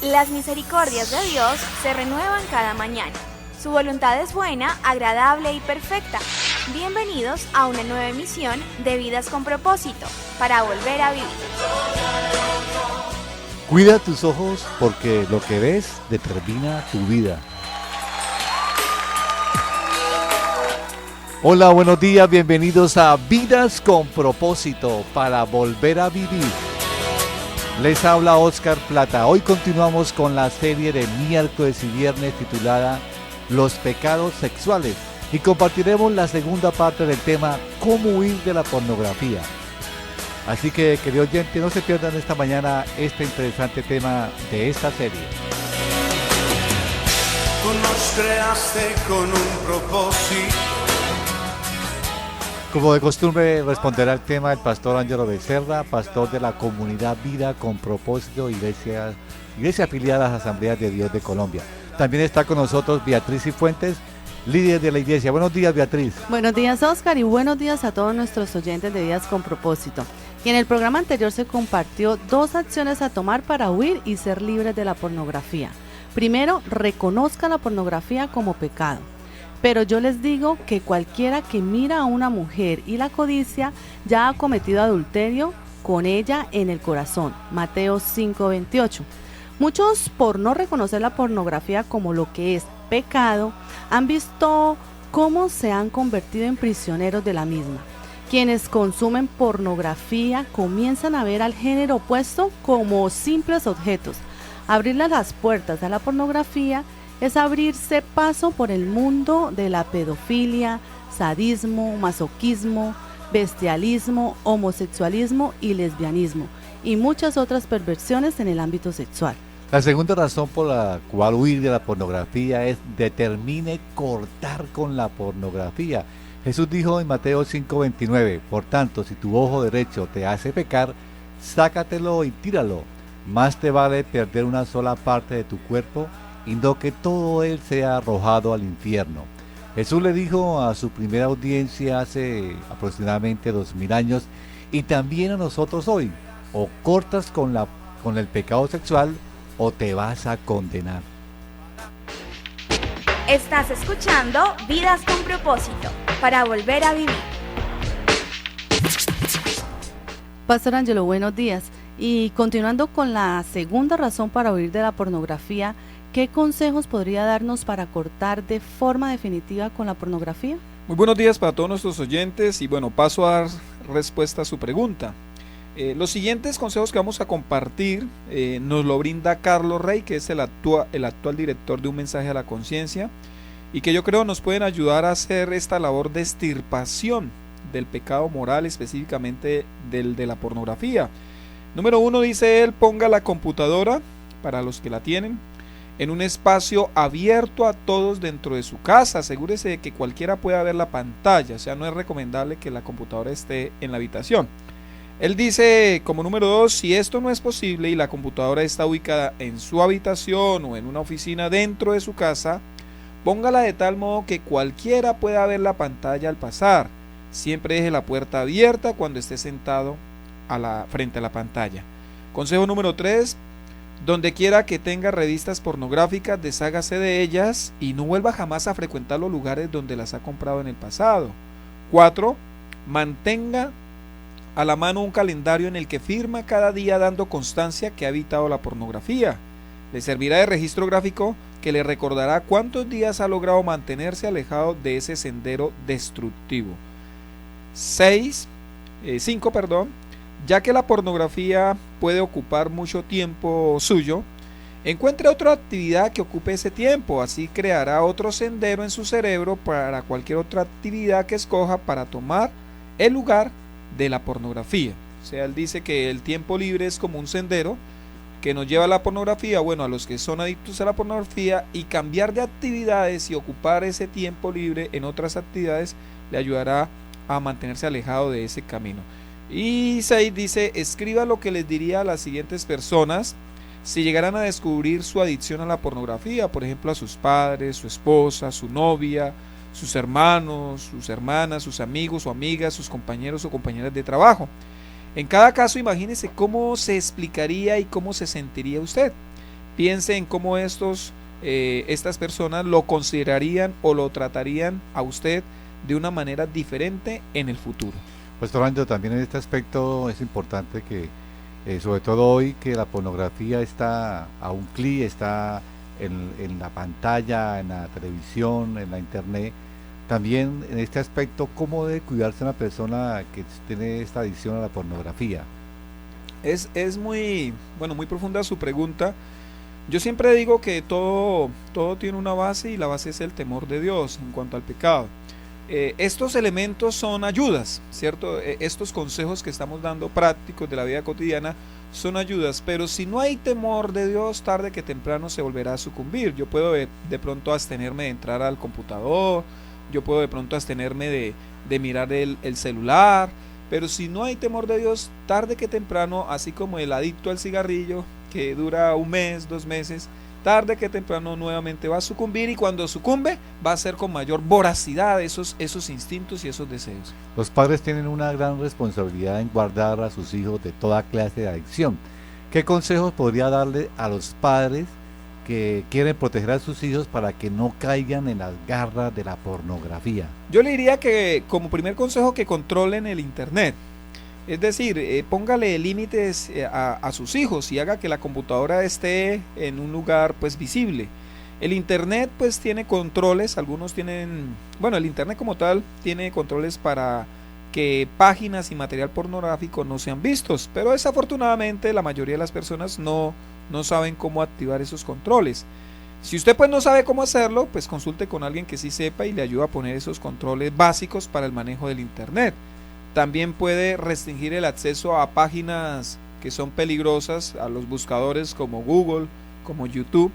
Las misericordias de Dios se renuevan cada mañana. Su voluntad es buena, agradable y perfecta. Bienvenidos a una nueva emisión de Vidas con Propósito, para volver a vivir. Cuida tus ojos porque lo que ves determina tu vida. Hola, buenos días, bienvenidos a Vidas con Propósito, para volver a vivir. Les habla Oscar Plata. Hoy continuamos con la serie de miércoles y viernes titulada Los pecados sexuales y compartiremos la segunda parte del tema cómo huir de la pornografía. Así que, querido oyente, no se pierdan esta mañana este interesante tema de esta serie. Tú nos creaste con un propósito. Como de costumbre, responderá el tema el pastor Ángelo Becerra, pastor de la comunidad Vida con Propósito, iglesia afiliada a las Asambleas de Dios de Colombia. También está con nosotros Beatriz Cifuentes, líder de la iglesia. Buenos días, Beatriz. Buenos días, Oscar, y buenos días a todos nuestros oyentes de Vidas con Propósito. Y en el programa anterior se compartió 2 acciones a tomar para huir y ser libres de la pornografía. Primero, reconozca la pornografía como pecado. Pero yo les digo que cualquiera que mira a una mujer y la codicia ya ha cometido adulterio con ella en el corazón. Mateo 5:28. Muchos, por no reconocer la pornografía como lo que es pecado, han visto cómo se han convertido en prisioneros de la misma. Quienes consumen pornografía comienzan a ver al género opuesto como simples objetos. Abrirle las puertas a la pornografía es abrirse paso por el mundo de la pedofilia, sadismo, masoquismo, bestialismo, homosexualismo y lesbianismo, y muchas otras perversiones en el ámbito sexual. La segunda razón por la cual huir de la pornografía es determine cortar con la pornografía. Jesús dijo en Mateo 5:29, por tanto, si tu ojo derecho te hace pecar, sácatelo y tíralo. Más te vale perder una sola parte de tu cuerpo y no que todo él sea arrojado al infierno. Jesús le dijo a su primera audiencia hace aproximadamente 2000 años y también a nosotros hoy: o cortas con el pecado sexual o te vas a condenar. Estás escuchando Vidas con Propósito, para volver a vivir. Pastor Ángelo, buenos días. Y continuando con la segunda razón para huir de la pornografía, ¿qué consejos podría darnos para cortar de forma definitiva con la pornografía? Muy buenos días para todos nuestros oyentes y paso a dar respuesta a su pregunta. Los siguientes consejos que vamos a compartir nos lo brinda Carlos Rey, que es el actual director de Un Mensaje a la Conciencia, y que yo creo nos pueden ayudar a hacer esta labor de extirpación del pecado moral, específicamente del de la pornografía. Número 1, dice él: ponga la computadora, para los que la tienen, en un espacio abierto a todos dentro de su casa. Asegúrese de que cualquiera pueda ver la pantalla, o sea, no es recomendable que la computadora esté en la habitación. Él dice, como número 2, si esto no es posible y la computadora está ubicada en su habitación o en una oficina dentro de su casa, póngala de tal modo que cualquiera pueda ver la pantalla al pasar. Siempre deje la puerta abierta cuando esté sentado frente a la pantalla. Consejo número 3, donde quiera que tenga revistas pornográficas, deshágase de ellas y no vuelva jamás a frecuentar los lugares donde las ha comprado en el pasado. 4, mantenga a la mano un calendario en el que firma cada día dando constancia que ha evitado la pornografía. Le servirá de registro gráfico que le recordará cuántos días ha logrado mantenerse alejado de ese sendero destructivo. 5, ya que la pornografía puede ocupar mucho tiempo suyo, encuentre otra actividad que ocupe ese tiempo, así creará otro sendero en su cerebro para cualquier otra actividad que escoja para tomar el lugar de la pornografía. O sea, él dice que el tiempo libre es como un sendero que nos lleva a la pornografía, a los que son adictos a la pornografía, y cambiar de actividades y ocupar ese tiempo libre en otras actividades le ayudará a mantenerse alejado de ese camino. Y 6 dice, escriba lo que les diría a las siguientes personas si llegaran a descubrir su adicción a la pornografía, por ejemplo a sus padres, su esposa, su novia, sus hermanos, sus hermanas, sus amigos o amigas, sus compañeros o compañeras de trabajo. En cada caso, imagínese cómo se explicaría y cómo se sentiría usted. piense en cómo estas personas lo considerarían o lo tratarían a usted de una manera diferente en el futuro. Pues Orlando, también en este aspecto es importante que, sobre todo hoy que la pornografía está a un clic, está en la pantalla, en la televisión, en la internet, también en este aspecto, ¿cómo debe cuidarse una persona que tiene esta adicción a la pornografía? Es muy, bueno, muy profunda su pregunta. Yo siempre digo que todo tiene una base y la base es el temor de Dios en cuanto al pecado. Estos elementos son ayudas, ¿cierto? Estos consejos que estamos dando prácticos de la vida cotidiana son ayudas, pero si no hay temor de Dios, tarde que temprano se volverá a sucumbir. Yo puedo de pronto abstenerme de entrar al computador, yo puedo de pronto abstenerme de mirar el celular, pero si no hay temor de Dios, tarde que temprano, así como el adicto al cigarrillo, que dura un mes, 2 meses, tarde que temprano nuevamente va a sucumbir, y cuando sucumbe va a ser con mayor voracidad esos instintos y esos deseos. Los padres tienen una gran responsabilidad en guardar a sus hijos de toda clase de adicción. ¿Qué consejos podría darle a los padres que quieren proteger a sus hijos para que no caigan en las garras de la pornografía? Yo le diría que como primer consejo, que controlen el internet. Es decir, póngale límites a sus hijos y haga que la computadora esté en un lugar pues visible. El internet pues tiene controles, algunos tienen, bueno, el internet como tal tiene controles para que páginas y material pornográfico no sean vistos, pero desafortunadamente la mayoría de las personas no saben cómo activar esos controles. Si usted pues no sabe cómo hacerlo, pues consulte con alguien que sí sepa y le ayude a poner esos controles básicos para el manejo del internet. También puede restringir el acceso a páginas que son peligrosas, a los buscadores como Google, como YouTube,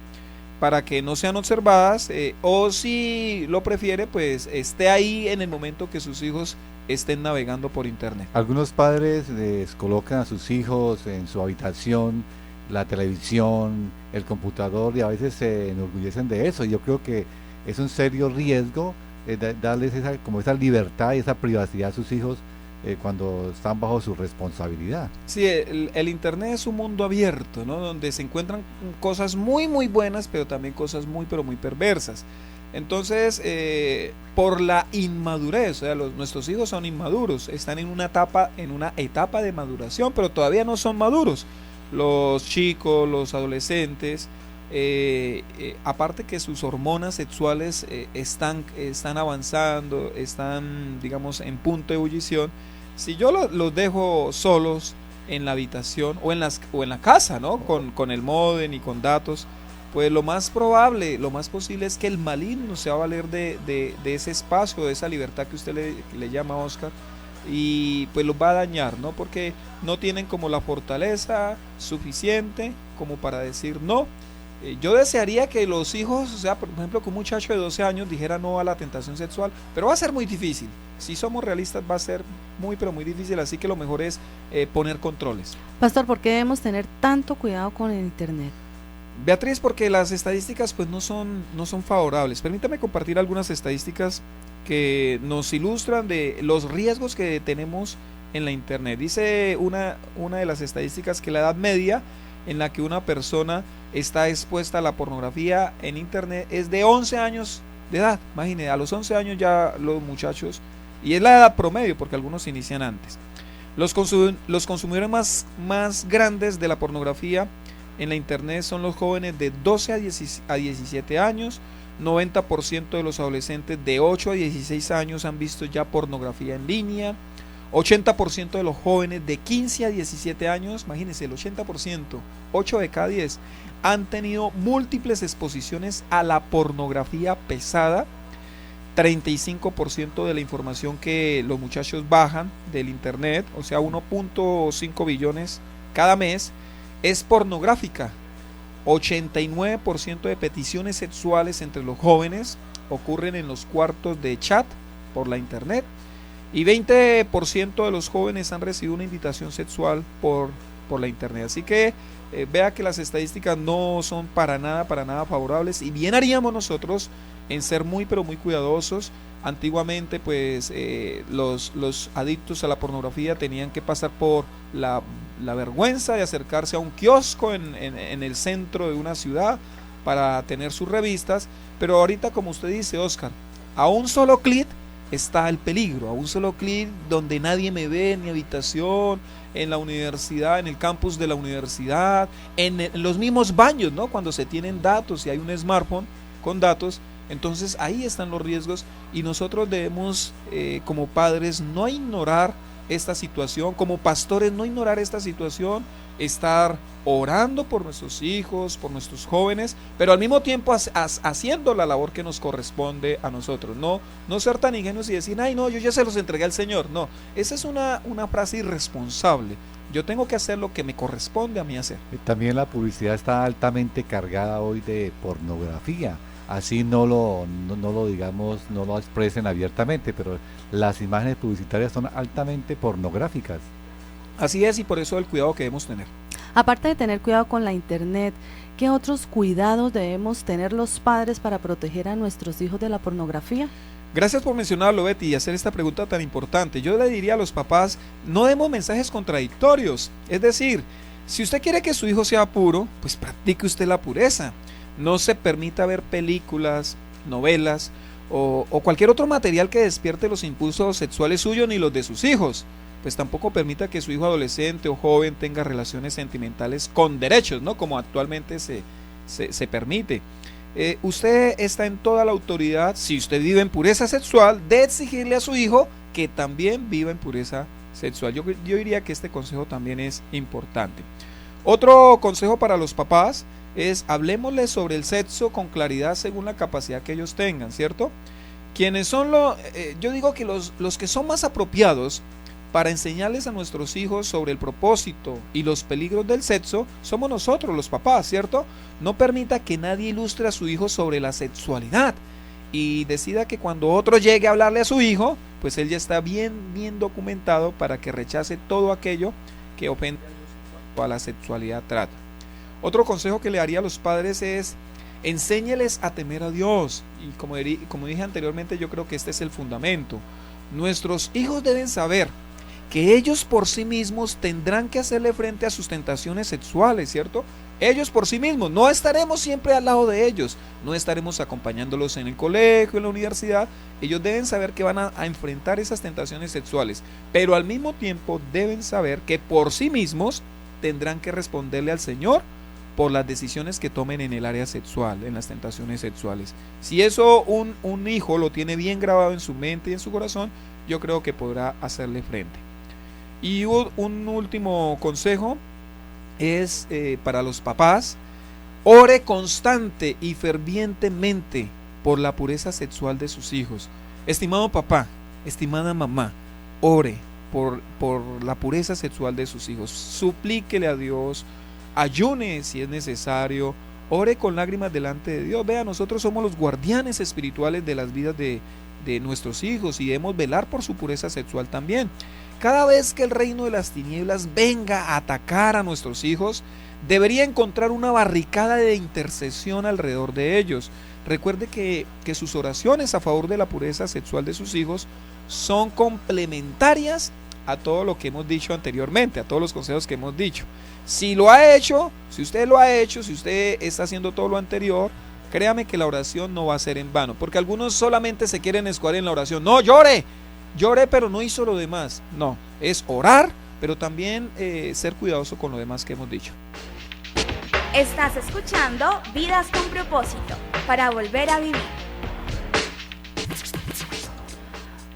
para que no sean observadas, o si lo prefiere, pues esté ahí en el momento que sus hijos estén navegando por internet. Algunos padres les colocan a sus hijos en su habitación la televisión, el computador, y a veces se enorgullecen de eso. Yo creo que es un serio riesgo darles esa libertad y esa privacidad a sus hijos cuando están bajo su responsabilidad. Sí, el internet es un mundo abierto, ¿no? Donde se encuentran cosas muy muy buenas, pero también cosas muy pero muy perversas. Entonces, por la inmadurez, o sea, nuestros hijos son inmaduros, están en una etapa de maduración, pero todavía no son maduros. Los chicos, los adolescentes, aparte que sus hormonas sexuales están avanzando, están, digamos, en punto de ebullición. Si yo los dejo solos en la habitación o en la casa, ¿no? Con el módem y con datos, pues lo más posible es que el maligno se va a valer de ese espacio, de esa libertad que usted le llama, Oscar, y pues los va a dañar, ¿no? Porque no tienen como la fortaleza suficiente como para decir no. Yo desearía que los hijos, o sea, por ejemplo, que un muchacho de 12 años dijera no a la tentación sexual, pero va a ser muy difícil. Si somos realistas, va a ser muy, pero muy difícil, así que lo mejor es poner controles. Pastor, ¿por qué debemos tener tanto cuidado con el internet? Beatriz, porque las estadísticas pues no son favorables. Permítame compartir algunas estadísticas que nos ilustran de los riesgos que tenemos en la internet. Dice una de las estadísticas que la edad media en la que una persona está expuesta a la pornografía en internet es de 11 años de edad. Imagínense, a los 11 años ya los muchachos, y es la edad promedio porque algunos inician antes. Los consumidores más grandes de la pornografía en la internet son los jóvenes de 12 a 17 años. 90% de los adolescentes de 8 a 16 años han visto ya pornografía en línea. 80% de los jóvenes de 15 a 17 años, imagínense, el 80%, 8 de cada 10, han tenido múltiples exposiciones a la pornografía pesada. 35% de la información que los muchachos bajan del internet, o sea 1.5 billones cada mes, es pornográfica. 89% de peticiones sexuales entre los jóvenes ocurren en los cuartos de chat por la internet, y 20% de los jóvenes han recibido una invitación sexual por la internet. Así que vea que las estadísticas no son para nada favorables, y bien haríamos nosotros en ser muy pero muy cuidadosos. Antiguamente pues los adictos a la pornografía tenían que pasar por la la vergüenza de acercarse a un kiosco en el centro de una ciudad para tener sus revistas, pero ahorita, como usted dice, Oscar, a un solo clic está el peligro, a un solo clic donde nadie me ve en mi habitación, en la universidad, en el campus de la universidad, en los mismos baños, ¿no? Cuando se tienen datos y hay un smartphone con datos, entonces ahí están los riesgos y nosotros debemos, como padres, no ignorar esta situación, como pastores no ignorar esta situación, estar orando por nuestros hijos, por nuestros jóvenes, pero al mismo tiempo haciendo la labor que nos corresponde a nosotros, no ser tan ingenuos y decir, ay no, yo ya se los entregué al Señor. No, esa es una frase irresponsable. Yo tengo que hacer lo que me corresponde a mí hacer. También la publicidad está altamente cargada hoy de pornografía. Así no lo digamos, no lo expresen abiertamente, pero las imágenes publicitarias son altamente pornográficas. Así es, y por eso el cuidado que debemos tener. Aparte de tener cuidado con la internet, ¿qué otros cuidados debemos tener los padres para proteger a nuestros hijos de la pornografía? Gracias por mencionarlo, Betty, y hacer esta pregunta tan importante. Yo le diría a los papás, no demos mensajes contradictorios. Es decir, si usted quiere que su hijo sea puro, pues practique usted la pureza. No se permita ver películas, novelas o cualquier otro material que despierte los impulsos sexuales suyos ni los de sus hijos. Pues tampoco permita que su hijo adolescente o joven tenga relaciones sentimentales con derechos, ¿no? Como actualmente se permite. Usted está en toda la autoridad, si usted vive en pureza sexual, de exigirle a su hijo que también viva en pureza sexual. Yo diría que este consejo también es importante. Otro consejo para los papás es hablemosles sobre el sexo con claridad según la capacidad que ellos tengan, ¿cierto? Quienes son yo digo que los que son más apropiados para enseñarles a nuestros hijos sobre el propósito y los peligros del sexo somos nosotros, los papás, ¿cierto? No permita que nadie ilustre a su hijo sobre la sexualidad y decida que cuando otro llegue a hablarle a su hijo, pues él ya está bien documentado para que rechace todo aquello que ofende a la sexualidad trata. Otro consejo que le daría a los padres es enséñeles a temer a Dios y como dije anteriormente, yo creo que este es el fundamento. Nuestros hijos deben saber que ellos por sí mismos tendrán que hacerle frente a sus tentaciones sexuales, ¿cierto? Ellos por sí mismos, no estaremos siempre al lado de ellos, no estaremos acompañándolos en el colegio, en la universidad. Ellos deben saber que van a enfrentar esas tentaciones sexuales, pero al mismo tiempo deben saber que por sí mismos tendrán que responderle al Señor por las decisiones que tomen en el área sexual, en las tentaciones sexuales. Si eso un hijo lo tiene bien grabado en su mente y en su corazón, yo creo que podrá hacerle frente. Y un último consejo es para los papás: ore constante y fervientemente por la pureza sexual de sus hijos. Estimado papá, estimada mamá, ore por la pureza sexual de sus hijos. Suplíquele a Dios, ayune si es necesario, ore con lágrimas delante de Dios. Vea, nosotros somos los guardianes espirituales de las vidas de nuestros hijos y debemos velar por su pureza sexual también. Cada vez que el reino de las tinieblas venga a atacar a nuestros hijos, debería encontrar una barricada de intercesión alrededor de ellos. Recuerde que sus oraciones a favor de la pureza sexual de sus hijos son complementarias a todo lo que hemos dicho anteriormente, a todos los consejos que hemos dicho. Si lo ha hecho, si usted lo ha hecho, si usted está haciendo todo lo anterior, créame que la oración no va a ser en vano, porque algunos solamente se quieren escudar en la oración. No, lloré pero no hizo lo demás. No, es orar, pero también ser cuidadoso con lo demás que hemos dicho. Estás escuchando Vidas con Propósito, para volver a vivir.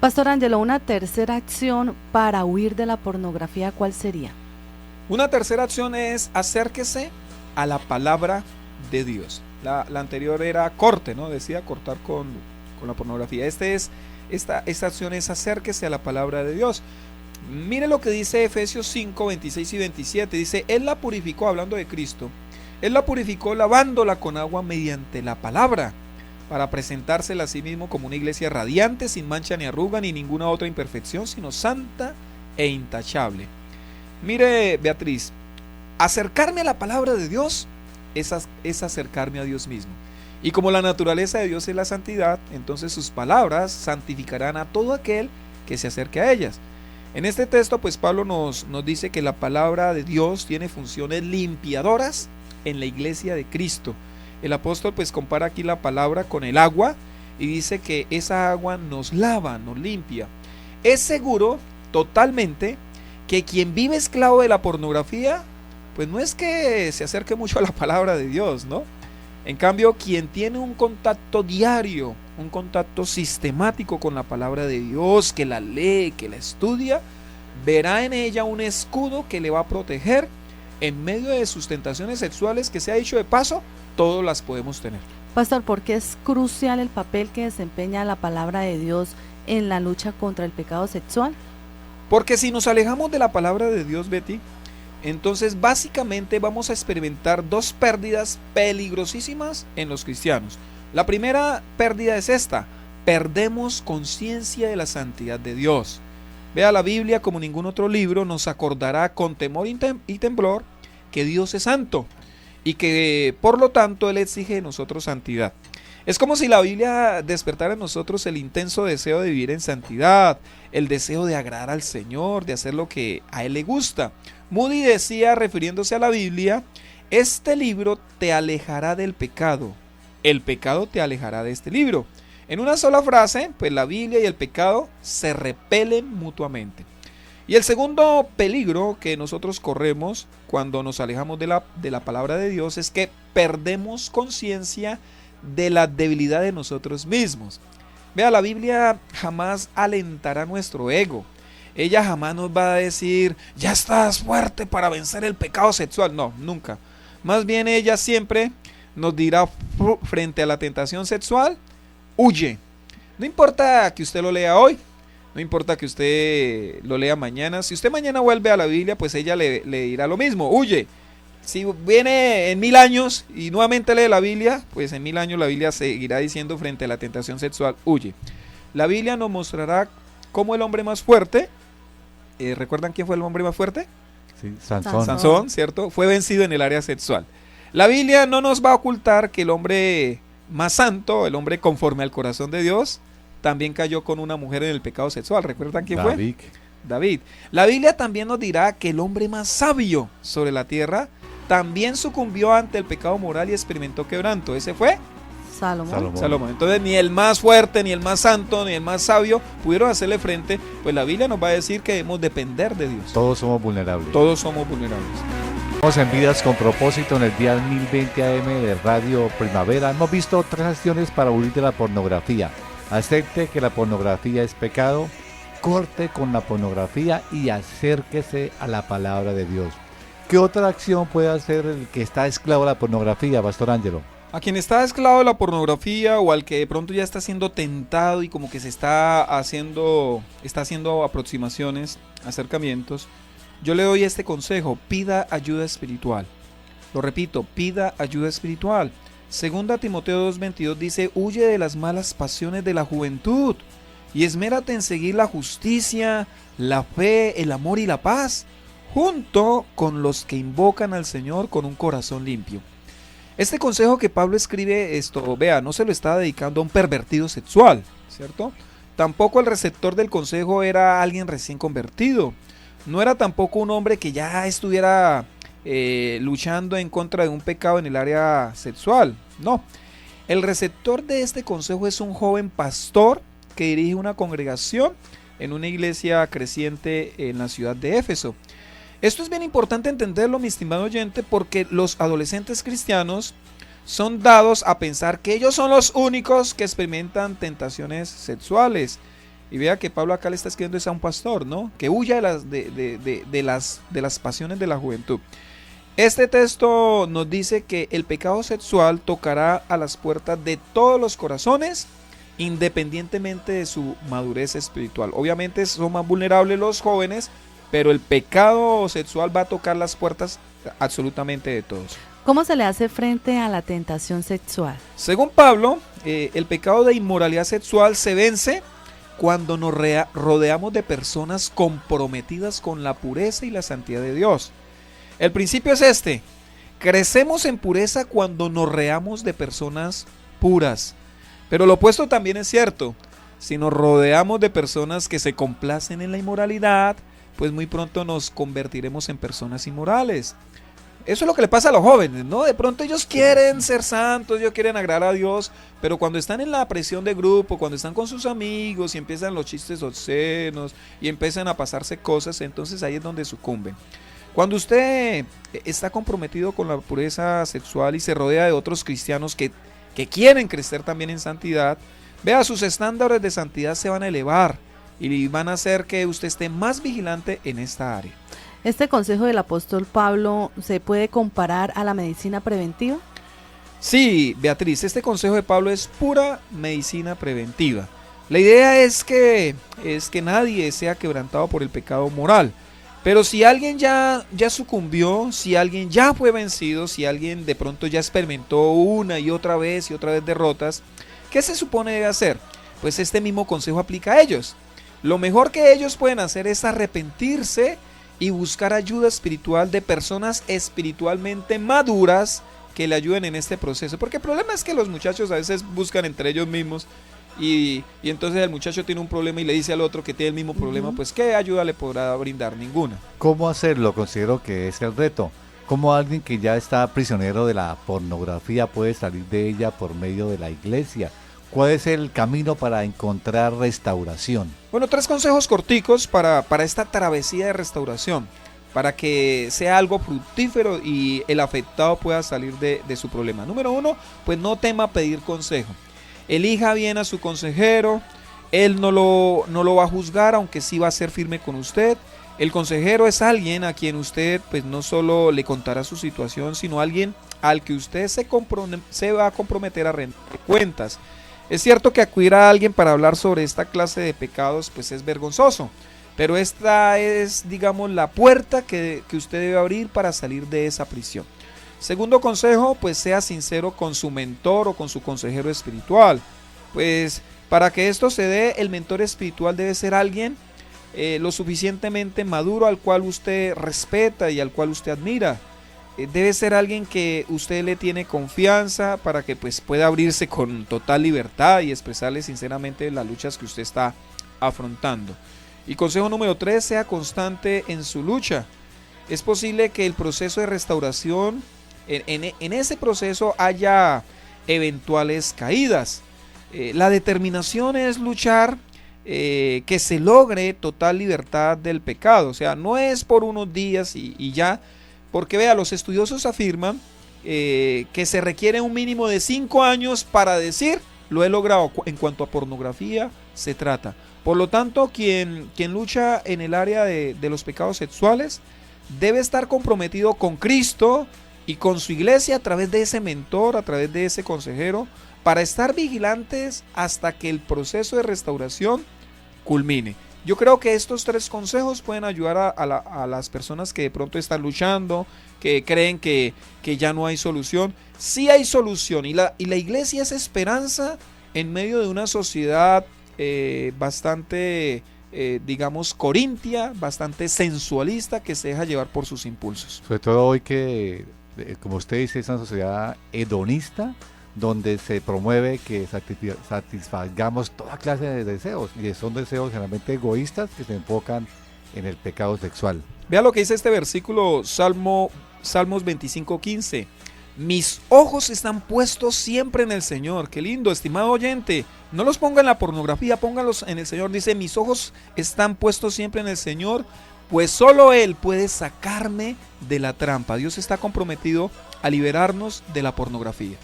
Pastor Ángelo, una tercera acción para huir de la pornografía, ¿cuál sería? Una tercera acción es acérquese a la palabra de Dios. La anterior era corte, ¿no? Decía cortar con la pornografía. Esta acción es acérquese a la palabra de Dios. Mire lo que dice Efesios 5, 26 y 27. Dice, Él la purificó, hablando de Cristo, Él la purificó lavándola con agua mediante la palabra, para presentársela a sí mismo como una iglesia radiante, sin mancha ni arruga ni ninguna otra imperfección, sino santa e intachable. Mire, Beatriz, acercarme a la palabra de Dios es acercarme a Dios mismo. Y como la naturaleza de Dios es la santidad, entonces sus palabras santificarán a todo aquel que se acerque a ellas. En este texto, pues Pablo nos dice que la palabra de Dios tiene funciones limpiadoras en la iglesia de Cristo. El apóstol pues compara aquí la palabra con el agua y dice que esa agua nos lava, nos limpia. Es seguro totalmente que quien vive esclavo de la pornografía, pues no es que se acerque mucho a la palabra de Dios, ¿no? En cambio, quien tiene un contacto diario, un contacto sistemático con la palabra de Dios, que la lee, que la estudia, verá en ella un escudo que le va a proteger en medio de sus tentaciones sexuales, que se ha dicho de paso, todos las podemos tener. Pastor, ¿por qué es crucial el papel que desempeña la palabra de Dios en la lucha contra el pecado sexual? Porque si nos alejamos de la palabra de Dios, Betty, entonces básicamente vamos a experimentar dos pérdidas peligrosísimas en los cristianos. La primera pérdida es esta: perdemos conciencia de la santidad de Dios. Vea, la Biblia, como ningún otro libro, nos acordará con temor y temblor que Dios es santo y que por lo tanto Él exige de nosotros santidad. Es como si la Biblia despertara en nosotros el intenso deseo de vivir en santidad, el deseo de agradar al Señor, de hacer lo que a Él le gusta. Moody decía, refiriéndose a la Biblia: este libro te alejará del pecado, el pecado te alejará de este libro. En una sola frase, pues la Biblia y el pecado se repelen mutuamente. Y el segundo peligro que nosotros corremos cuando nos alejamos de la palabra de Dios es que perdemos conciencia de la debilidad de nosotros mismos. Vea, la Biblia jamás alentará nuestro ego. Ella jamás nos va a decir, ya estás fuerte para vencer el pecado sexual. No, nunca. Más bien ella siempre nos dirá frente a la tentación sexual: huye. No importa que usted lo lea hoy, no importa que usted lo lea mañana. Si usted mañana vuelve a la Biblia, pues ella le dirá lo mismo: huye. Si viene en 1000 años y nuevamente lee la Biblia, pues en 1000 años la Biblia seguirá diciendo frente a la tentación sexual: huye. La Biblia nos mostrará cómo el hombre más fuerte, ¿recuerdan quién fue el hombre más fuerte? Sí, Sansón. Sansón, ¿cierto? Fue vencido en el área sexual. La Biblia no nos va a ocultar que el hombre más santo, el hombre conforme al corazón de Dios, también cayó con una mujer en el pecado sexual. ¿Recuerdan quién fue? David. La Biblia también nos dirá que el hombre más sabio sobre la tierra también sucumbió ante el pecado moral y experimentó quebranto. Ese fue Salomón. Entonces ni el más fuerte, ni el más santo, ni el más sabio pudieron hacerle frente. Pues la Biblia nos va a decir que debemos depender de Dios. Todos somos vulnerables. Todos somos vulnerables. Estamos en Vidas con Propósito en el día 1020 AM de Radio Primavera. Hemos visto 3 acciones para huir de la pornografía. Acepte que la pornografía es pecado, corte con la pornografía y acérquese a la palabra de Dios. ¿Qué otra acción puede hacer el que está esclavo de la pornografía, Pastor Ángelo? A quien está esclavo de la pornografía o al que de pronto ya está siendo tentado y como que se está haciendo aproximaciones, acercamientos, yo le doy este consejo: pida ayuda espiritual. Lo repito, pida ayuda espiritual. Segunda Timoteo 2:22 dice: huye de las malas pasiones de la juventud y esmérate en seguir la justicia, la fe, el amor y la paz, junto con los que invocan al Señor con un corazón limpio. Este consejo que Pablo escribe, vea, no se lo estaba dedicando a un pervertido sexual, ¿cierto? Tampoco el receptor del consejo era alguien recién convertido. No era tampoco un hombre que ya estuviera luchando en contra de un pecado en el área sexual. No. El receptor de este consejo es un joven pastor que dirige una congregación en una iglesia creciente en la ciudad de Éfeso. Esto es bien importante entenderlo, mi estimado oyente, porque los adolescentes cristianos son dados a pensar que ellos son los únicos que experimentan tentaciones sexuales. Y vea que Pablo acá le está escribiendo eso a un pastor, ¿no? Que huya de las pasiones de la juventud. Este texto nos dice que el pecado sexual tocará a las puertas de todos los corazones, independientemente de su madurez espiritual. Obviamente son más vulnerables los jóvenes, pero el pecado sexual va a tocar las puertas absolutamente de todos. ¿Cómo se le hace frente a la tentación sexual? Según Pablo, el pecado de inmoralidad sexual se vence cuando nos rodeamos de personas comprometidas con la pureza y la santidad de Dios. El principio es este: crecemos en pureza cuando nos rodeamos de personas puras. Pero lo opuesto también es cierto. si nos rodeamos de personas que se complacen en la inmoralidad, pues muy pronto nos convertiremos en personas inmorales. Eso es lo que le pasa a los jóvenes, ¿no? De pronto ellos quieren ser santos, ellos quieren agradar a Dios, pero cuando están en la presión de grupo, cuando están con sus amigos y empiezan los chistes obscenos y empiezan a pasarse cosas, entonces ahí es donde sucumben. Cuando usted está comprometido con la pureza sexual y se rodea de otros cristianos que quieren crecer también en santidad, vea, sus estándares de santidad se van a elevar y van a hacer que usted esté más vigilante en esta área. ¿Este consejo del apóstol Pablo se puede comparar a la medicina preventiva? Sí, Beatriz, este consejo de Pablo es pura medicina preventiva. La idea es que nadie sea quebrantado por el pecado moral. Pero si alguien ya sucumbió, si alguien ya fue vencido, si alguien de pronto ya experimentó una y otra vez derrotas, ¿qué se supone debe hacer? Pues este mismo consejo aplica a ellos. Lo mejor que ellos pueden hacer es arrepentirse y buscar ayuda espiritual de personas espiritualmente maduras que le ayuden en este proceso. Porque el problema es que los muchachos a veces buscan entre ellos mismos y entonces el muchacho tiene un problema y le dice al otro que tiene el mismo problema, pues ¿qué ayuda le podrá brindar? Ninguna. ¿Cómo hacerlo? Considero que es el reto. ¿Cómo alguien que ya está prisionero de la pornografía puede salir de ella por medio de la iglesia? ¿Cuál es el camino para encontrar restauración? Bueno, 3 consejos corticos para esta travesía de restauración, para que sea algo fructífero y el afectado pueda salir de su problema. Número 1, pues no tema pedir consejo. Elija bien a su consejero, él no lo va a juzgar, aunque sí va a ser firme con usted. El consejero es alguien a quien usted pues no solo le contará su situación, sino alguien al que usted se va a comprometer a rendir cuentas. Es cierto que acudir a alguien para hablar sobre esta clase de pecados pues es vergonzoso, pero esta es, digamos, la puerta que usted debe abrir para salir de esa prisión. Segundo consejo, pues sea sincero con su mentor o con su consejero espiritual. Pues para que esto se dé, el mentor espiritual debe ser alguien lo suficientemente maduro al cual usted respeta y al cual usted admira. Debe ser alguien que usted le tiene confianza para que pues pueda abrirse con total libertad y expresarle sinceramente las luchas que usted está afrontando. Y consejo número 3, sea constante en su lucha. Es posible que el proceso de restauración, en ese proceso haya eventuales caídas. La determinación es luchar que se logre total libertad del pecado. O sea, no es por unos días y ya. Porque vea, los estudiosos afirman que se requiere un mínimo de 5 años para decir lo he logrado en cuanto a pornografía se trata. Por lo tanto, quien lucha en el área de los pecados sexuales debe estar comprometido con Cristo y con su iglesia a través de ese mentor, a través de ese consejero, para estar vigilantes hasta que el proceso de restauración culmine. Yo creo que estos 3 consejos pueden ayudar a las personas que de pronto están luchando, que creen que ya no hay solución. Sí hay solución y la iglesia es esperanza en medio de una sociedad bastante, digamos, corintia, bastante sensualista, que se deja llevar por sus impulsos. Sobre todo hoy que, como usted dice, es una sociedad hedonista, donde se promueve que satisfagamos toda clase de deseos, y son deseos generalmente egoístas que se enfocan en el pecado sexual. Vea lo que dice este versículo, Salmos 25:15. Mis ojos están puestos siempre en el Señor. Qué lindo, estimado oyente. No los ponga en la pornografía, póngalos en el Señor. Dice, mis ojos están puestos siempre en el Señor, pues solo Él puede sacarme de la trampa. Dios está comprometido a liberarnos de la pornografía.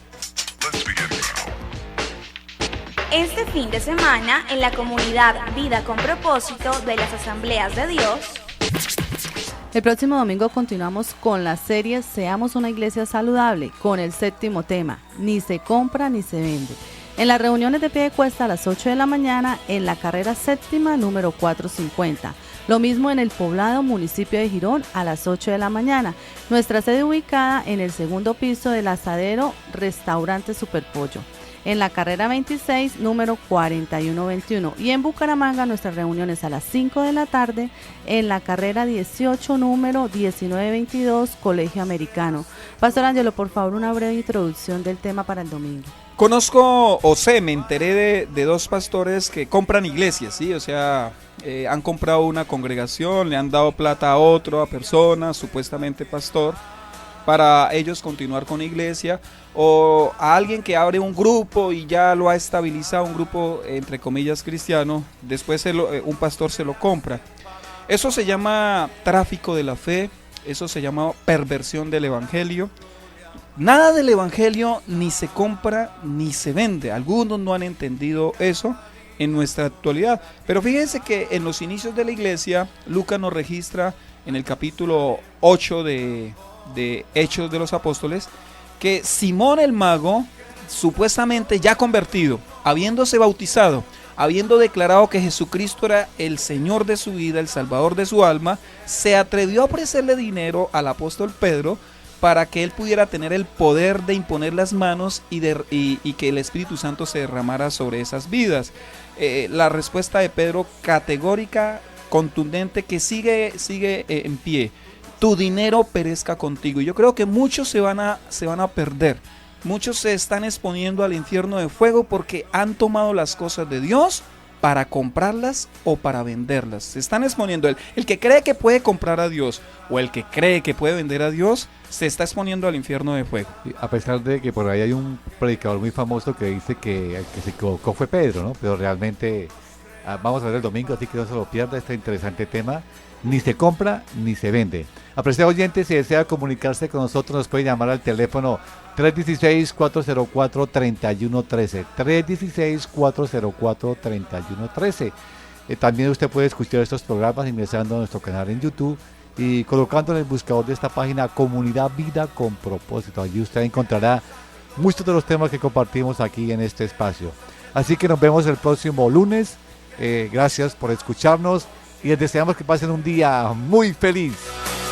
Este fin de semana, en la comunidad Vida con Propósito de las Asambleas de Dios, el próximo domingo continuamos con la serie Seamos una iglesia saludable, con el 7º tema, ni se compra ni se vende. En las reuniones de pie de cuesta a las 8 de la mañana, en la carrera 7ª número 450. Lo mismo en el Poblado, municipio de Girón, a las 8 de la mañana. Nuestra sede ubicada en el 2º piso del Asadero Restaurante Superpollo. en la carrera 26, número 4121. Y en Bucaramanga nuestras reuniones a las 5 de la tarde en la carrera 18, número 1922, Colegio Americano. Pastor Ángelo, por favor, una breve introducción del tema para el domingo. Conozco, me enteré de dos pastores que compran iglesias, ¿sí? O sea, han comprado una congregación, le han dado plata a a persona, supuestamente pastor, para ellos continuar con la iglesia, o a alguien que abre un grupo y ya lo ha estabilizado, un grupo entre comillas cristiano, después un pastor se lo compra. Eso se llama tráfico de la fe, eso se llama perversión del evangelio. Nada del evangelio ni se compra ni se vende. Algunos no han entendido eso en nuestra actualidad. Pero fíjense que en los inicios de la iglesia, Lucas nos registra en el capítulo 8 de Hechos de los Apóstoles, que Simón el mago, supuestamente ya convertido, habiéndose bautizado, habiendo declarado que Jesucristo era el Señor de su vida, el Salvador de su alma, se atrevió a ofrecerle dinero al apóstol Pedro para que él pudiera tener el poder de imponer las manos y que el Espíritu Santo se derramara sobre esas vidas. La respuesta de Pedro, categórica, contundente, que sigue en pie: tu dinero perezca contigo. Y yo creo que muchos se van a perder. Muchos se están exponiendo al infierno de fuego porque han tomado las cosas de Dios para comprarlas o para venderlas. Se están exponiendo. El que cree que puede comprar a Dios o el que cree que puede vender a Dios se está exponiendo al infierno de fuego. A pesar de que por ahí hay un predicador muy famoso que dice que el que se equivocó fue Pedro, ¿no? Pero realmente vamos a ver el domingo, así que no se lo pierda este interesante tema. Ni se compra ni se vende. Apreciado oyente, si desea comunicarse con nosotros, nos puede llamar al teléfono 316-404-3113. 316-404-3113. También usted puede escuchar estos programas ingresando a nuestro canal en YouTube y colocando en el buscador de esta página Comunidad Vida con Propósito. Allí usted encontrará muchos de los temas que compartimos aquí en este espacio. Así que nos vemos el próximo lunes. Gracias por escucharnos y les deseamos que pasen un día muy feliz.